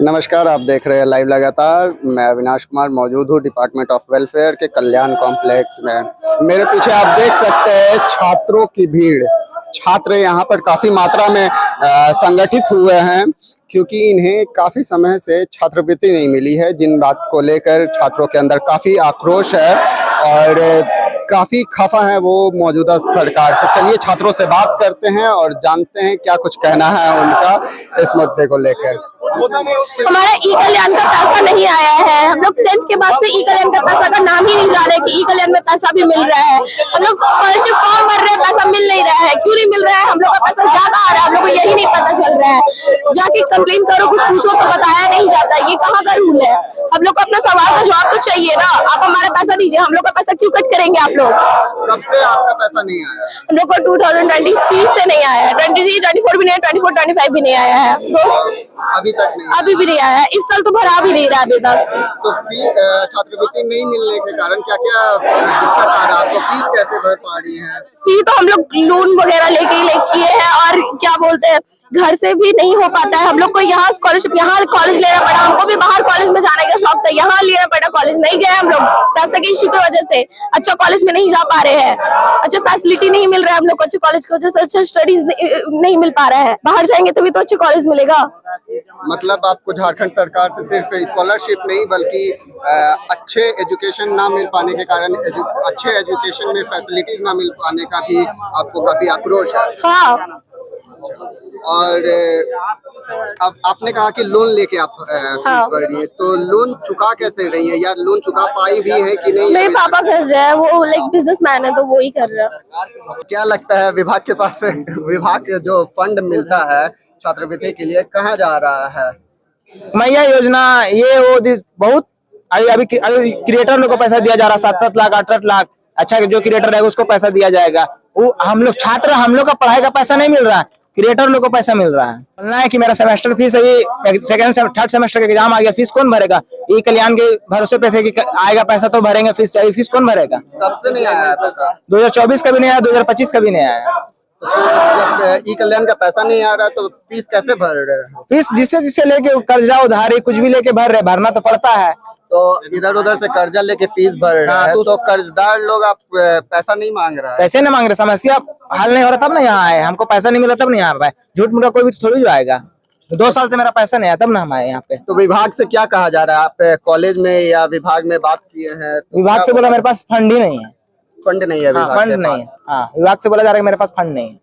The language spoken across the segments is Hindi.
नमस्कार, आप देख रहे हैं लाइव लगातार। मैं अविनाश कुमार मौजूद हूँ डिपार्टमेंट ऑफ वेलफेयर के कल्याण कॉम्प्लेक्स में। मेरे पीछे आप देख सकते हैं छात्रों की भीड़। छात्र यहाँ पर काफी मात्रा में संगठित हुए हैं क्योंकि इन्हें काफी समय से छात्रवृत्ति नहीं मिली है, जिन बात को लेकर छात्रों के अंदर काफी आक्रोश है और काफी खफा है वो मौजूदा सरकार से। चलिए छात्रों से बात करते हैं और जानते हैं क्या कुछ कहना है उनका इस मुद्दे को लेकर। हमारा ई कल्याण का पैसा नहीं आया है। हम लोग 10th के बाद से ई कल्याण का पैसा का नाम ही नहीं जा रहा है कि ई कल्याण में पैसा भी मिल रहा है। हम लोग स्कॉलरशिप फॉर्म भर रहे हैं, पैसा मिल नहीं रहा है। क्यों नहीं मिल रहा है? हम लोग का पैसा ज्यादा आ रहा है, हम लोग को यही नहीं पता चल रहा है। जाके कंप्लेन करो, कुछ पूछो तो बताया नहीं जाता। ये कहाँ का रूल है? हम लोग को अपना सवाल का जवाब तो चाहिए ना। आप हमारा पैसा दीजिए, हम लोग का पैसा क्यों कट करेंगे आप लोग? कब से आपका पैसा नहीं आया? हम लोग को 2023 से नहीं आया है, 23, 24 भी नहीं है, 24, 25 भी नहीं आया है। अभी तक नहीं? अभी भी नहीं आया है। इस साल तो भरा भी नहीं रहा अभी तक। तो छात्रवृत्ति नहीं मिलने के कारण क्या क्या दिक्कत आ रहा है आपको? फीस कैसे भर पा रही है? फी तो हम लोग लोन वगैरह लेके किए हैं और क्या बोलते हैं, घर से भी नहीं हो पाता है। हम लोग को यहाँ स्कॉलरशिप, यहाँ कॉलेज लेना पड़ा। हमको भी बाहर कॉलेज में जाने का शौक था, यहाँ लेना पड़ा। कॉलेज नहीं गए हम लोग पैसे के इश्यू की वजह से। अच्छा कॉलेज में नहीं जा पा रहे हैं, अच्छा फैसिलिटी नहीं मिल रहा है हम लोग को, अच्छे कॉलेज की वजह से अच्छा स्टडीज नहीं मिल पा रहा है। बाहर जाएंगे तभी तो अच्छे कॉलेज मिलेगा। मतलब आपको झारखंड सरकार से सिर्फ स्कॉलरशिप नहीं बल्कि अच्छे एजुकेशन ना मिल पाने के कारण अच्छे एजुकेशन में फैसिलिटीज ना मिल पाने का भी आपको काफी आक्रोश है। हाँ। और अब आपने कहा कि लोन लेके आप फीस भर रही है, तो लोन चुका कैसे रही है या लोन चुका पाई भी है कि नहीं? मेरे पापा कर रहे हैं, वो लाइक बिजनेसमैन है तो वो ही कर रहा है। क्या लगता है विभाग के पास से विभाग के जो फंड मिलता है छात्रवृत्ति के लिए कहाँ जा रहा है? मैया योजना ये वो बहुत अभी क्रिएटर लोग को पैसा दिया जा रहा है, 7-7 लाख 8-8 लाख। अच्छा जो क्रिएटर रहेगा उसको पैसा दिया जाएगा। वो हम लोग छात्र, हम लोग का पढ़ाई का पैसा नहीं मिल रहा है, क्रिएटर लोग को पैसा मिल रहा है। बोलना है कि मेरा सेमेस्टर फीस अभी सेकंड थर्ड सेमेस्टर का एग्जाम आ गया, फीस कौन भरेगा? ई कल्याण के भरोसे पे थे कि आएगा पैसा तो भरेंगे, फीस चाहिए, फीस कौन भरेगा? कब से नहीं आया पैसा? 2024 का भी नहीं आया, 2025 का भी नहीं आया। तो जब ई कल्याण का पैसा नहीं आ रहा तो फीस कैसे भर रहे हैं? फीस जिससे लेके कर्जा उधारी कुछ भी लेके भर रहे, भरना तो पड़ता है। तो इधर उधर से कर्जा लेके फीस भर रहे हैं तो कर्जदार लोग आप पैसा नहीं मांग रहा है? कैसे नहीं मांग रहे? समस्या हल नहीं हो रहा तब ना यहाँ आए। हमको पैसा नहीं मिला तब नहीं आ रहा है। झूठ मूठ कोई भी थोड़ी जो आएगा। 2 साल से मेरा पैसा नहीं आया तब ना हम आए यहाँ पे। तो विभाग से क्या कहा जा रहा है? आप कॉलेज में या विभाग में बात किए हैं? तो विभाग से बोला मेरे पास फंड ही नहीं है। फंड नहीं है? फंड नहीं है। हाँ, विभाग से बोला जा रहा है मेरे पास फंड नहीं है।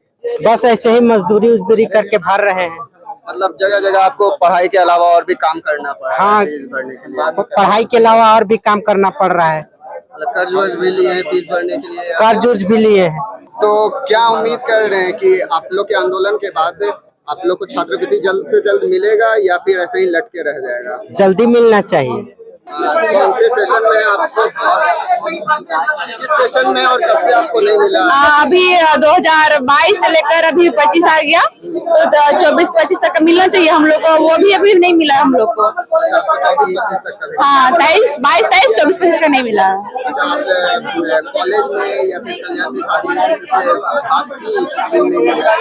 बस ऐसे ही मजदूरी करके भर रहे हैं। मतलब जगह जगह आपको पढ़ाई के अलावा और भी काम करना पड़ रहा है? हाँ, फीस भरने के लिए पढ़ाई के अलावा और भी काम करना पड़ रहा है। मतलब कर्ज वर्ज भी लिए हैं फीस भरने के लिए? कर्ज उर्ज भी लिए हैं। तो क्या उम्मीद कर रहे हैं कि आप लोग के आंदोलन के बाद आप लोग को छात्रवृत्ति जल्द से जल्द मिलेगा या फिर ऐसे ही लटके रह जाएगा? जल्दी मिलना चाहिए। कौन से सेशन में आपको, किस सेशन में और कब से आपको नहीं मिला? अभी 2022 से लेकर अभी 25 आ गया, तो 24-25 तक का मिलना चाहिए हम लोग को। वो भी अभी नहीं मिला हम लोग को। 24-25 तक का? हाँ, 22-23, 24-25 का नहीं मिला। कॉलेज में या फिर कल्याण विभाग में किसी से बात की? क्यों नहीं मिला?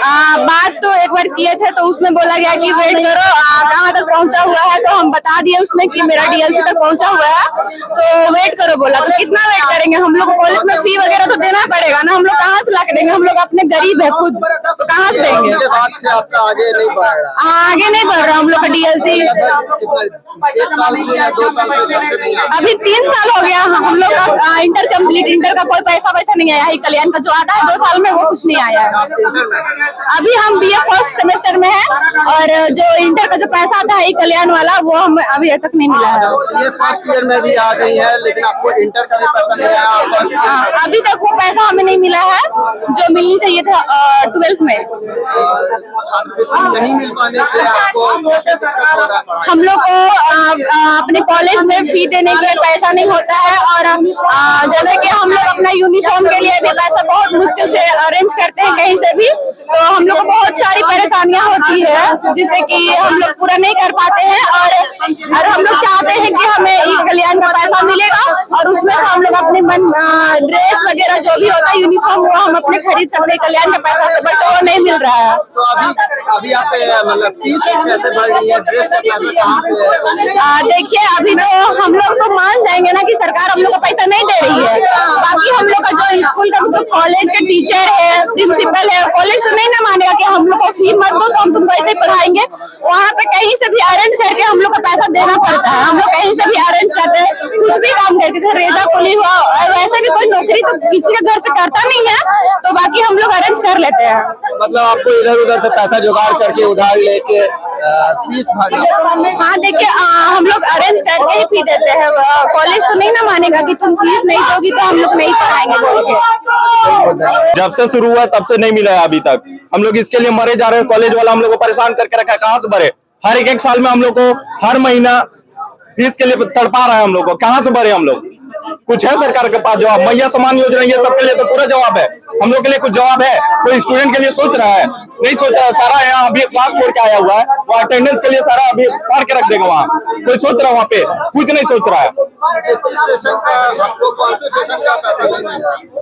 बात तो एक बार किए थे तो उसमें बोला गया कि वेट करो, कहाँ तक पहुँचा हुआ है। तो हम बता दिए उसमें कि मेरा डीएलसी तक पहुँचा हुआ है, तो वेट करो बोला। तो कितना वेट करेंगे? हम लोग को कॉलेज में फी वगैरह तो देना पड़ेगा ना। हम लोग कहाँ से ला के देंगे? हम लोग अपने गरीब है खुद, तो कहाँ से देंगे? उसके बाद से आपका आगे नहीं बढ़ रहा? हाँ, आगे नहीं बढ़ रहा हम लोग का डीएलसी। 1 साल से या 2 साल से कब से नहीं आया? अभी 3 साल हो गया हम लोग का इंटर कंप्लीट। इंटर का कोई पैसा वैसा नहीं आया है। कल्याण का जो आता है 2 साल में वो कुछ नहीं आया है। अभी हम बीए फर्स्ट सेमेस्टर में है और जो इंटर का जो पैसा आता है कल्याण वाला वो हम अभी तक नहीं मिला है। ये फर्स्ट ईयर में भी आ गई है लेकिन आपको इंटर का भी पैसा नहीं आया? अभी तक वो पैसा हमें नहीं मिला है जो मिलनी चाहिए था 12th में। छात्रवृत्ति नहीं मिल पाने से आपको कैसे दिक्कत हो रहा है? हम लोग को अपने कॉलेज में फी देने के लिए पैसा नहीं होता है और जैसे कि हम लोग अपना यूनिफॉर्म के लिए भी पैसा बहुत मुश्किल से अरेंज करते हैं कहीं से भी, तो हम लोग को बहुत सारी परेशानियां होती है जिससे कि हम लोग पूरा नहीं कर पाते हैं। और हम लोग चाहते हैं कि हमें ई कल्याण का पैसा मिलेगा और उसमें हम लोग अपने ड्रेस वगैरह जो भी होता है यूनिफॉर्म वो हम अपने खरीद सकते हैं कल्याण के पैसा से, बट वो नहीं मिल रहा है। तो अभी आप मतलब फीस कैसे भर रही है, ड्रेस का पैसा कहाँ से? देखिए अभी तो हम लोग तो मान जाएंगे ना कि सरकार हम लोग को पैसा नहीं दे रही है। बाकी हम लोग का जो स्कूल का तो कॉलेज के टीचर है, प्रिंसिपल है, कॉलेज तो नहीं ना मानेगा कि हम लोग को फी मत दो तो हम तुमको ऐसे ही पढ़ाएंगे। वहाँ पे कहीं से भी अरेंज करके हम लोग को पैसा देना पड़ता है। हम लोग कहीं से भी अरेंज करते हैं, कुछ भी काम करके, जैसे रेजा कुली हुआ, वैसे भी कोई नौकरी तो किसी के घर से करता नहीं है, तो बाकी हम लोग अरेंज कर लेते हैं। मतलब आपको इधर उधर से पैसा जुगाड़ करके उधार लेके फीस भरना? हाँ देखिए हम लोग अरेंज करके ही फी देते हैं। कॉलेज तो नहीं ना मानेगा कि तुम फीस नहीं दोगी तो हम लोग नहीं पढ़ाएंगे बोल के। जब से शुरू हुआ तब से नहीं मिला है अभी तक। हम लोग इसके लिए मरे जा रहे हैं। कॉलेज वाला हम लोग को परेशान करके रखा है, कहाँ से भरे? हर एक साल में हम लोग को हर महीना फीस के लिए तड़पा रहा है। हम लोग को कहाँ से भरे? हम लोग कुछ है सरकार के पास जवाब? मैया समान योजना ये सबके लिए तो पूरा जवाब है। हम लोग के लिए कुछ जवाब है? कोई स्टूडेंट के लिए सोच रहा है? नहीं सोच रहा है। सारा यहाँ अभी क्लास छोड़ के आया हुआ है, वो अटेंडेंस के लिए सारा अभी मार के रख देगा वहाँ। कोई सोच रहा है वहाँ पे? कुछ नहीं सोच रहा है।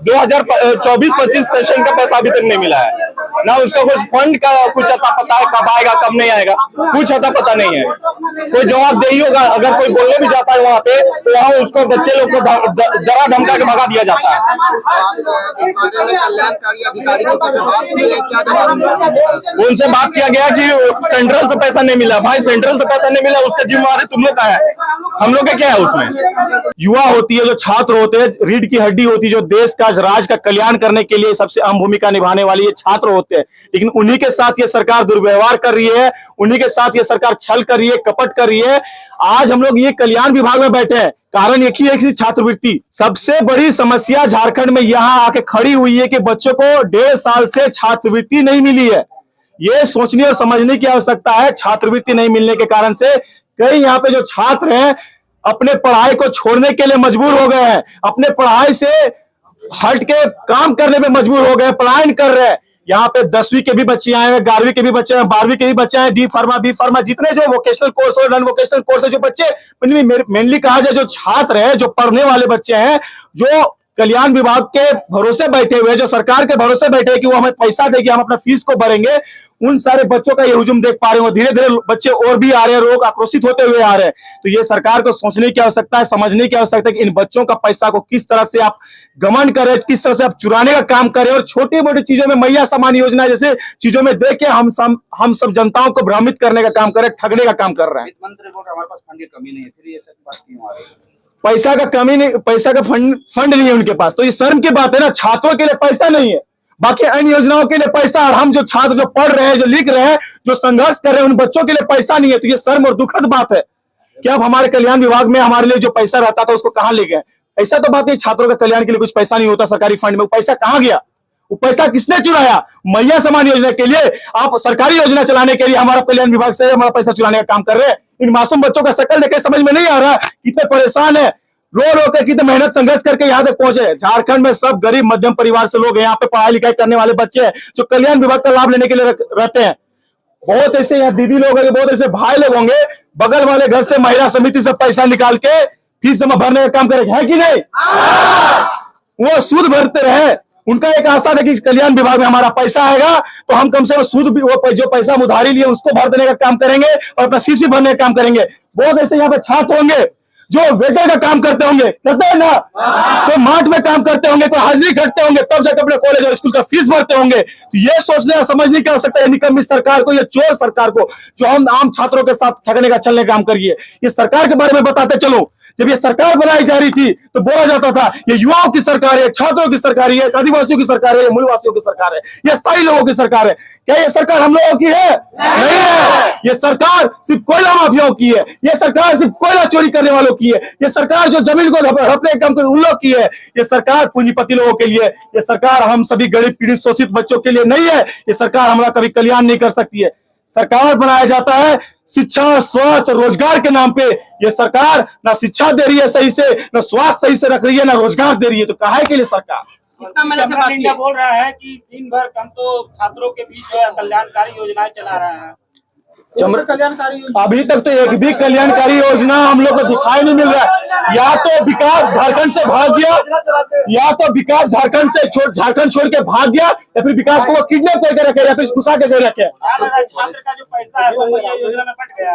2024-25 सेशन का पैसा अभी तक नहीं मिला है ना। उसका कुछ फंड का कुछ अता पता है, कब आएगा कब नहीं आएगा, कुछ अता पता नहीं है। कोई जवाब दे ही होगा। अगर कोई बोलने भी जाता है वहाँ पे तो वहाँ उसको बच्चे लोग को डरा धमका के भगा दिया जाता है। कल्याणकारी अधिकारी उनसे बात किया गया कि सेंट्रल से पैसा नहीं मिला। भाई सेंट्रल से पैसा नहीं मिला, उसका जिम्मेवारी तुम लोग का है, हम लोग का क्या है उसमें? युवा होती है, जो छात्र होते हैं, रीढ़ की हड्डी होती है, जो देश का राज का कल्याण करने के लिए सबसे अहम भूमिका निभाने वाली ये छात्र होते हैं। लेकिन उन्हीं के साथ ये सरकार दुर्व्यवहार कर रही है, उन्हीं के साथ ये सरकार छल कर रही है, कपट कर रही है। आज हम लोग ये कल्याण विभाग में बैठे हैं, कारण एक ही है, छात्रवृत्ति। सबसे बड़ी समस्या झारखंड में यहाँ आके खड़ी हुई है कि बच्चों को 1.5 साल से छात्रवृत्ति नहीं मिली है। ये सोचने और समझने की आवश्यकता है। छात्रवृत्ति नहीं मिलने के कारण से कई यहाँ पे जो छात्र हैं अपने पढ़ाई को छोड़ने के लिए मजबूर हो गए हैं, अपने पढ़ाई से हट के काम करने में मजबूर हो गए, पलायन कर रहे हैं। यहाँ पे 10वीं के भी बच्चे आए हैं, 11वीं के भी बच्चे हैं, 12वीं के भी बच्चे हैं, डी फार्मा, बी फार्मा, जितने जो वोकेशनल कोर्स और नॉन वोकेशनल कोर्स है, जो बच्चे मेनली कहा जाए जो छात्र है, जो पढ़ने वाले बच्चे हैं, जो कल्याण विभाग के भरोसे बैठे हुए, जो सरकार के भरोसे बैठे हैं कि वो हमें पैसा देगी, हम अपना फीस को भरेंगे, उन सारे बच्चों का ये हुजूम देख पा रहे हो। धीरे धीरे बच्चे और भी आ रहे हैं, लोग आक्रोशित होते हुए आ रहे हैं। तो ये सरकार को सोचने की आवश्यकता है, समझने की आवश्यकता है कि इन बच्चों का पैसा को किस तरह से आप गमन करें, किस तरह से आप चुराने का काम करें, और छोटी मोटी चीजों में मैया समान योजना जैसे चीजों में देख के हम सब जनताओं को भ्रमित करने का काम करें, ठगने का काम कर रहे हैं। मंत्री बोल रहे हमारे पास फंड की कमी नहीं है, फिर ये सब बात क्यों आ रही है? पैसा का कमी नहीं, पैसा का फंड नहीं है उनके पास, तो ये शर्म की बात है ना। छात्रों के लिए पैसा नहीं है, बाकी अन्य योजनाओं के लिए पैसा, और हम जो छात्र जो पढ़ रहे हैं, जो लिख रहे हैं, जो संघर्ष कर रहे हैं, उन बच्चों के लिए पैसा नहीं है। तो ये शर्म और दुखद बात है कि अब हमारे कल्याण विभाग में हमारे लिए जो पैसा रहता था उसको कहाँ ले गए। ऐसा तो बात है, छात्रों के कल्याण के लिए कुछ पैसा नहीं होता सरकारी फंड में, वो पैसा कहाँ गया? वो पैसा किसने चुराया? मैया समान योजना के लिए आप सरकारी योजना चलाने के लिए हमारा कल्याण विभाग से हमारा पैसा चुराने का काम कर रहे हैं। इन मासूम बच्चों का शक्ल देखे समझ में नहीं आ रहा कितने परेशान है, रो रो के कितने मेहनत संघर्ष करके यहाँ तक पहुंचे। झारखंड में सब गरीब मध्यम परिवार से लोग यहाँ पे पढ़ाई लिखाई करने वाले बच्चे हैं जो कल्याण विभाग का लाभ लेने के लिए रहते हैं। बहुत ऐसे यहाँ दीदी लोग होंगे, बहुत ऐसे भाई लोग होंगे, बगल वाले घर से महिला समिति से पैसा निकाल के फीस जमा भरने का काम करेंगे, है कि नहीं? वो सूद भरते रहे। उनका एक आशा था कि कल्याण विभाग में हमारा पैसा आएगा तो हम कम से कम सूद भी, वो जो पैसा हम उधारी लिए उसको भर देने का काम करेंगे और अपना फीस भी भरने का काम करेंगे। बहुत ऐसे यहाँ पे छात्र होंगे जो वेटर का काम करते होंगे, करते हैं ना, तो मार्ट में काम करते होंगे, कोई हाजिरी करते होंगे, तब जाकर अपने कॉलेज और स्कूल का फीस भरते होंगे। तो ये सोचने और समझने की आवश्यकता है निकम्मी सरकार को, ये चोर सरकार को, जो हम आम छात्रों के साथ ठगने का चलने का काम करिए। ये सरकार के बारे में बताते चलो। जब ये सरकार बनाई जा रही थी तो बोला जाता था ये युवाओं की सरकार है, छात्रों की सरकार है, आदिवासियों की सरकार है, मूलवासियों की सरकार है, ये स्थायी लोगों की सरकार है। क्या ये सरकार हम लोगों की है? नहीं है। ये सरकार सिर्फ कोयला माफियाओं की है, ये सरकार सिर्फ कोयला चोरी करने वालों की है, ये सरकार जो जमीन को हड़पने का काम कर उन लोगों की है, ये सरकार पूंजीपति लोगों के लिए, ये सरकार हम सभी गरीब पीड़ित शोषित बच्चों के लिए नहीं है। ये सरकार हमारा कभी कल्याण नहीं कर सकती है। सरकार बनाया जाता है शिक्षा, स्वास्थ्य, रोजगार के नाम पे। ये सरकार ना शिक्षा दे रही है सही से, ना स्वास्थ्य सही से रख रही है, ना रोजगार दे रही है। तो काहे के लिए सरकार इंडिया बोल रहा है कि दिन भर हम तो छात्रों के बीच जो है कल्याणकारी योजनाएं चला रहा है। अभी तक तो एक भी कल्याणकारी योजना हम लोग को दिखाई नहीं मिल रहा है। या तो विकास झारखंड से भाग गया, या तो विकास झारखंड छोड़ के भाग गया, या फिर विकास को वो किडनैप करके रखे या फिर घुसा के रखे। छात्र का जो पैसा है सब ये योजना में बट गया।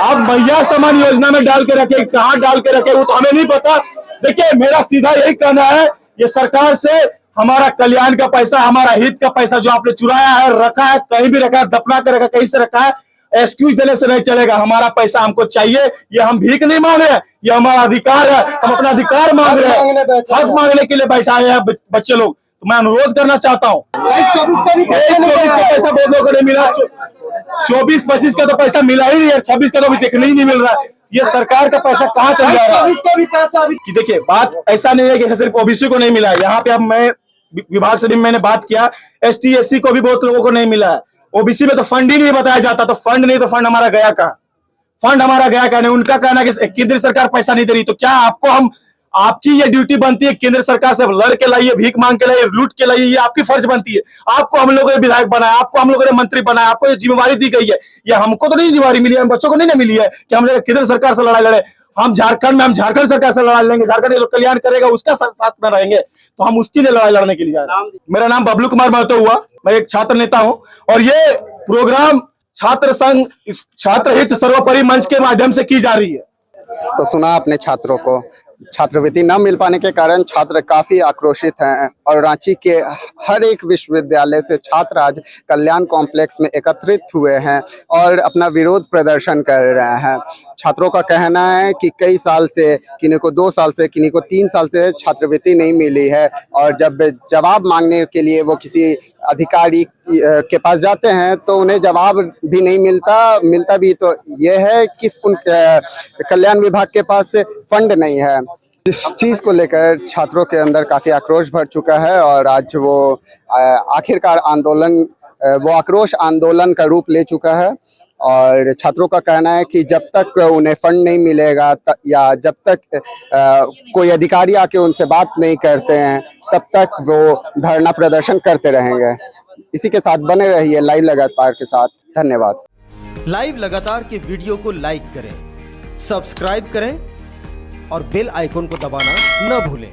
अब मैया समान योजना में डाल के रखे, कहाँ डाल के रखे वो तो हमें नहीं पता। देखिए मेरा सीधा यही कहना है, ये सरकार से हमारा कल्याण का पैसा, हमारा हित का पैसा जो आपने चुराया है, रखा है, कहीं भी रखा है, दफना कर रखा, कहीं से रखा है, एक्सक्यूज देने से नहीं चलेगा। हमारा पैसा हमको चाहिए, ये हम भीख नहीं मांग रहे हैं, ये हमारा अधिकार है, हम अपना अधिकार मांग रहे हैं, हक मांगने के लिए बैठाए हैं बच्चे लोग। तो मैं अनुरोध करना चाहता हूँ, 24 का पैसा बहुत लोगों को नहीं मिला, 24-25 का तो पैसा मिला ही नहीं है, 26 का तो अभी देखने ही नहीं मिल रहा है। ये सरकार का पैसा कहाँ चल जा रहा है? 24 का भी पैसा कि देखिए बात ऐसा नहीं है कि सिर्फ ओबीसी को नहीं मिला है। यहाँ पे अब मैं विभाग से भी मैंने बात किया, ST SC को भी बहुत लोगों को नहीं मिला है। ओबीसी में तो फंड ही नहीं बताया जाता, तो फंड नहीं तो फंड हमारा गया कहाँ? फंड हमारा गया कहाँ? उनका कहना है कि केंद्र सरकार पैसा नहीं दे रही, तो क्या आपकी ये ड्यूटी बनती है केंद्र सरकार से लड़ के लाइए, भीख मांग के लाइए, लूट के लाइए, ये आपकी फर्ज बनती है। आपको हम लोगों ने विधायक बनाया, आपको हम लोगों ने मंत्री बनाया, आपको ये जिम्मेवारी दी गई है। ये हमको तो नहीं जिम्मेवारी मिली है, हम बच्चों को नहीं मिली है कि हम लोग केंद्र सरकार से लड़ाई लड़े। हम झारखंड सरकार से लड़ाई लेंगे, झारखंड जो कल्याण करेगा उसका साथ में रहेंगे, तो हम उसके लिए लड़ाई लड़ने के लिए जा रहे हैं। मेरा नाम बबलू कुमार महतो हुआ, मैं एक छात्र नेता हूँ और ये प्रोग्राम छात्र संघ छात्र हित सर्वोपरि मंच के माध्यम से की जा रही है। तो सुना अपने छात्रों को, छात्रवृत्ति न मिल पाने के कारण छात्र काफी आक्रोशित हैं और रांची के हर एक विश्वविद्यालय से छात्र आज कल्याण कॉम्प्लेक्स में एकत्रित हुए हैं और अपना विरोध प्रदर्शन कर रहे हैं। छात्रों का कहना है कि कई साल से, किन्हीं को 2 साल से, किन्हीं को 3 साल से छात्रवृत्ति नहीं मिली है और जब जवाब मांगने के लिए वो किसी अधिकारी के पास जाते हैं तो उन्हें जवाब भी नहीं मिलता भी तो ये है कि उन कल्याण विभाग के पास फंड नहीं है। इस चीज को लेकर छात्रों के अंदर काफी आक्रोश भर चुका है और आज वो आखिरकार आक्रोश आंदोलन का रूप ले चुका है। और छात्रों का कहना है कि जब तक उन्हें फंड नहीं मिलेगा या जब तक कोई अधिकारी आके उनसे बात नहीं करते हैं तब तक वो धरना प्रदर्शन करते रहेंगे। इसी के साथ बने रहिए लाइव लगातार के साथ। धन्यवाद। लाइव लगातार के वीडियो को लाइक करें, सब्सक्राइब करें और बेल आइकन को दबाना न भूलें।